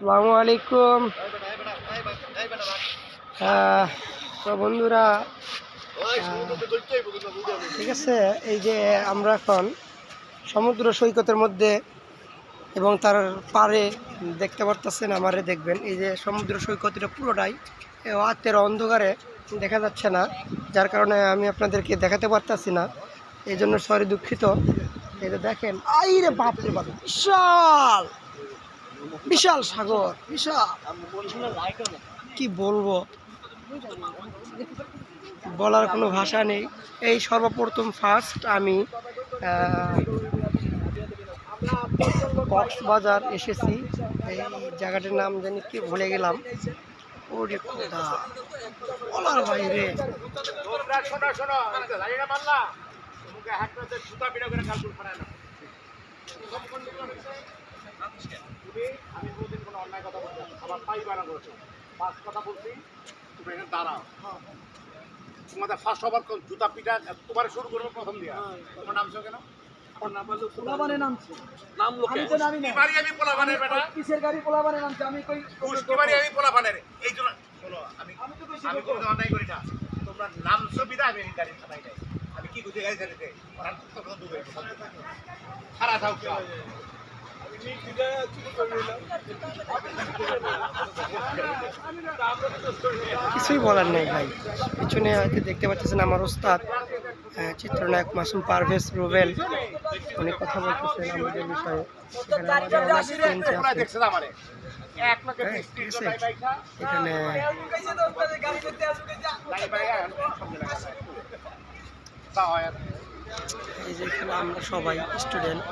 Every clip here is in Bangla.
আসসালামু আলাইকুম। তো বন্ধুরা, ঠিক আছে, এই যে আমরা এখন সমুদ্র সৈকতের মধ্যে এবং তার পাড়ে দেখতে পারতেছেন, আমারে দেখবেন এই যে সমুদ্র সৈকতটা পুরোটাই রাতের অন্ধকারে দেখা যাচ্ছে না, যার কারণে আমি আপনাদেরকে দেখাতে পারতাছি না, এই জন্য সরি, দুঃখিত। এই যে দেখেন, আইরে বাপরে বাপ, বিশাল বিশাল সাগর, বিশাল, কি বলবো, বলার কোনো ভাষা নেই। এই সর্বপ্রথম ফার্স্ট আমি কক্সবাজার এসেছি। এই জায়গাটার নাম জানি কি ভুলে গেলাম। ওরে খোদা, বলার বাইরে। আমি কোনোদিন কোনো অন্যায় কথা বলছি, আবার তাই বানা করেছো, পাঁচ কথা বলছি, তুমি এখানে দাঁড়াও। তোমাদের ফার্স্ট ওভার জুতা পিটা তোমার শুরু করবো প্রথম দিয়া। তোমার নাম কেন? আমার নাম হলো পোলাবানে নামছে। নাম লোকে আমি তো নামি না। বাড়ি আমি পোলাবানে বেটা। কিসের গাড়ি পোলাবানে নামছে? আমি কই কুষ্টি বাড়ি আমি পোলাবানে রে। এইজন্য বলো, আমি কোনো অন্যায় করি না। তোমরা নামছো বিদা আমি গাড়ি চালাই নাই। আমি কি বুঝে গাড়ি চালাতে? ওরা তো কত দূরে খারাপ থাও কি? কিছুই বলার নেই ভাই। পিছনে হয়তো দেখতে পাচ্ছেন আমার ওস্তাদ চিত্রনায়ক মাসুম পারভেজ রুবেল, অনেক কথা বলতেছেন আমাদের বিষয়ে। এখানে এই যে এখানে আমরা সবাই স্টুডেন্ট,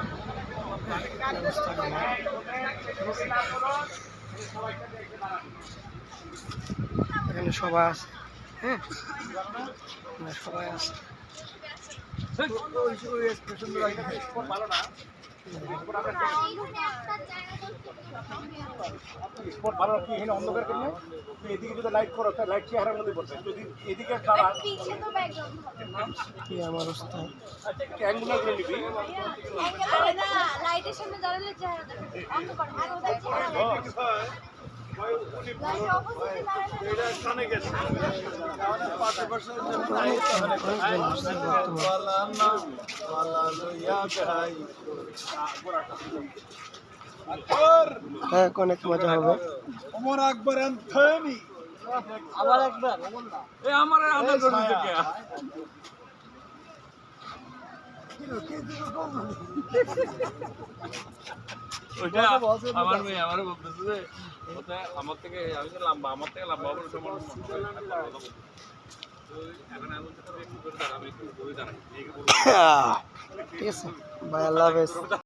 এখানে সবাই আছে, হ্যাঁ সবাই আছে। আমার ওস্তাদ হ্যাঁ, অনেক মজা হবে। ওমর আকবর এন্থনি আমার একবার এই আমার আদর করে কে ওটা আমার মেয়ে আমারে বলতেছে যে ওটা আমার থেকে আমি তো লম্বা, আমার থেকে লম্বা বড় সমান এখন আমি বলতে একটু করে দাঁড়াবে, একটু করে দাঁড়াই ঠিক আছে ভাই, আল্লাহ হাফেজ।